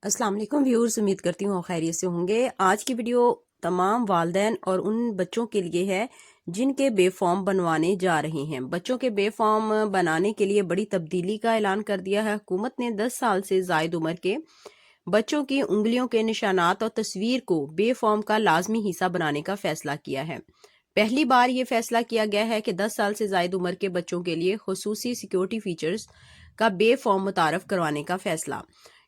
अस्सलाम वालेकुम व्यूअर्स, उम्मीद करती हूँ खैरियत से होंगे। आज की वीडियो तमाम वालिदैन और उन बच्चों के लिए है जिनके बे फॉर्म बनवाने जा रहे हैं। बच्चों के बे फॉर्म बनाने के लिए बड़ी तब्दीली का ऐलान कर दिया है। हुकूमत ने 10 साल से जायद उम्र के बच्चों की उंगलियों के निशानात और तस्वीर को बे फॉर्म का लाजमी हिस्सा बनाने का फैसला किया है। पहली बार ये फैसला किया गया है कि 10 साल से जायद उम्र के बच्चों के लिए खुसूसी सिक्योरिटी फीचर्स का बे फॉर्म मुतारफ करवाने का फैसला।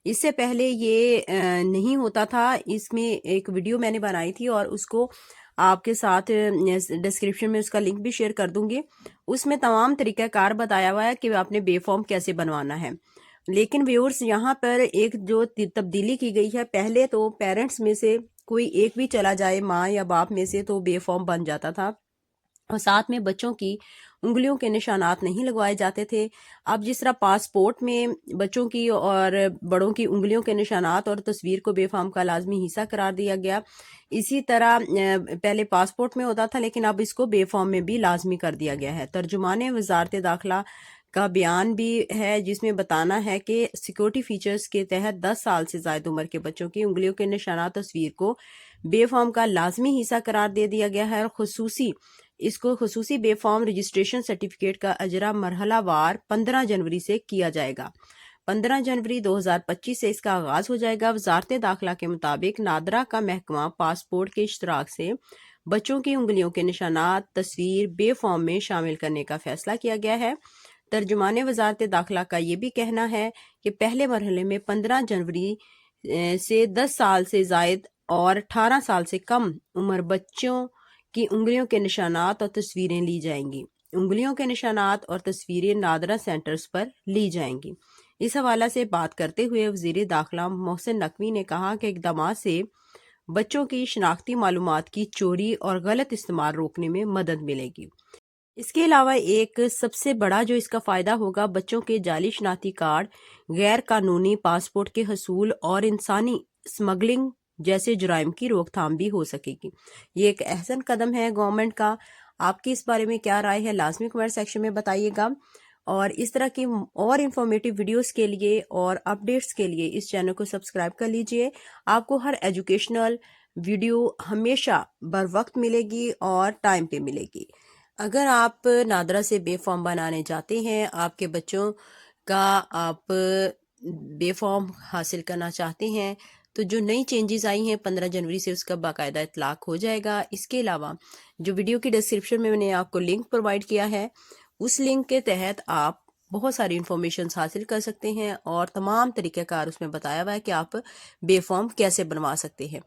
इससे पहले ये नहीं होता था। इसमें एक वीडियो मैंने बनाई थी और उसको आपके साथ डिस्क्रिप्शन में उसका लिंक भी शेयर कर दूंगी। उसमें तमाम तरीक़ाकार बताया हुआ है कि आपने बे फॉर्म कैसे बनवाना है। लेकिन व्यूअर्स, यहाँ पर एक जो तब्दीली की गई है, पहले तो पेरेंट्स में से कोई एक भी चला जाए, माँ या बाप में से, तो बे फॉर्म बन जाता था और साथ में बच्चों की उंगलियों के निशानात नहीं लगवाए जाते थे। अब जिस तरह पासपोर्ट में बच्चों की और बड़ों की उंगलियों के निशानात और तस्वीर को बेफाम का लाजमी हिस्सा करार दिया गया, इसी तरह पहले पासपोर्ट में होता था लेकिन अब इसको बेफाम में भी लाजमी कर दिया गया है। तर्जुमाने वजारत दाखिला का बयान भी है जिसमें बताना है कि सिक्योरिटी फीचर्स के तहत 10 साल से ज़ायद उम्र के बच्चों की उंगलियों के निशानात तस्वीर को बेफाम का लाजमी हिस्सा करार दे दिया गया है और इसको खसूसी बेफॉर्म रजिस्ट्रेशन सर्टिफिकेट का अजरा मरहला वार 15 जनवरी से किया जाएगा। 15 जनवरी 2025 से इसका आगाज हो जाएगा। वजारत दाखिला के मुताबिक नादरा का महकमा पासपोर्ट के इश्तराक से बच्चों की उंगलियों के निशानात तस्वीर बेफॉर्म में शामिल करने का फैसला किया गया है। तर्जुमाने वजारत दाखिला का ये भी कहना है कि पहले मरहले में 15 जनवरी से 10 साल से जायद और 18 साल से कम उम्र बच्चों की उंगलियों के निशानात और तस्वीरें ली जाएंगी। उंगलियों के निशानात और तस्वीरें नादरा सेंटर्स पर ली जाएंगी। इस हवाला से बात करते हुए वजीर दाखिला मोहसिन नकवी ने कहा कि इक़दाम से बच्चों की शनाख्ती मालूमात की चोरी और गलत इस्तेमाल रोकने में मदद मिलेगी। इसके अलावा एक सबसे बड़ा जो इसका फ़ायदा होगा, बच्चों के जाली शनाख्ती कार्ड, गैर कानूनी पासपोर्ट के हसूल और इंसानी स्मगलिंग जैसे जुराइम की रोकथाम भी हो सकेगी। ये एक अहसन कदम है गवर्नमेंट का। आपकी इस बारे में क्या राय है, लाजमी कमेंट सेक्शन में बताइएगा। और इस तरह की और इन्फॉर्मेटिव वीडियोस के लिए और अपडेट्स के लिए इस चैनल को सब्सक्राइब कर लीजिए। आपको हर एजुकेशनल वीडियो हमेशा बर वक्त मिलेगी और टाइम पे मिलेगी। अगर आप नादरा से बे फॉर्म बनाने जाते हैं, आपके बच्चों का आप बे फॉर्म हासिल करना चाहते हैं, तो जो नई चेंजेस आई हैं 15 जनवरी से उसका बाकायदा इतलाक हो जाएगा। इसके अलावा जो वीडियो की डिस्क्रिप्शन में मैंने आपको लिंक प्रोवाइड किया है, उस लिंक के तहत आप बहुत सारी इन्फॉर्मेशन हासिल कर सकते हैं और तमाम तरीक़ाकार उसमें बताया हुआ है कि आप बे फॉर्म कैसे बनवा सकते हैं।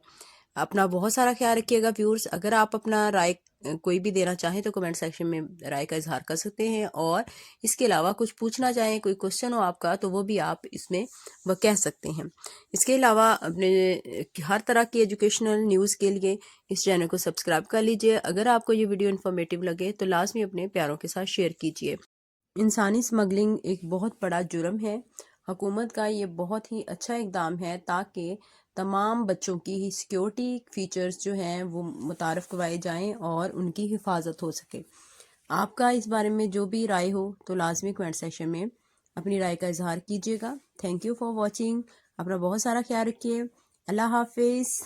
अपना बहुत सारा ख्याल रखिएगा व्यूअर्स। अगर आप अपना राय कोई भी देना चाहें तो कमेंट सेक्शन में राय का इजहार कर सकते हैं और इसके अलावा कुछ पूछना चाहें, कोई क्वेश्चन हो आपका, तो वो भी आप इसमें वह कह सकते हैं। इसके अलावा अपने हर तरह की एजुकेशनल न्यूज़ के लिए इस चैनल को सब्सक्राइब कर लीजिए। अगर आपको ये वीडियो इन्फॉर्मेटिव लगे तो लाजमी अपने प्यारों के साथ शेयर कीजिए। इंसानी स्मगलिंग एक बहुत बड़ा जुर्म है। हुकूमत का ये बहुत ही अच्छा इक़दाम है ताकि तमाम बच्चों की सिक्योरिटी फीचर्स जो हैं वो मुतारफ़ करवाए जाएं और उनकी हिफाजत हो सके। आपका इस बारे में जो भी राय हो तो लाजमी कमेंट सेक्शन में अपनी राय का इजहार कीजिएगा। Thank you for watching. अपना बहुत सारा ख्याल रखिए। अल्लाह हाफिज़।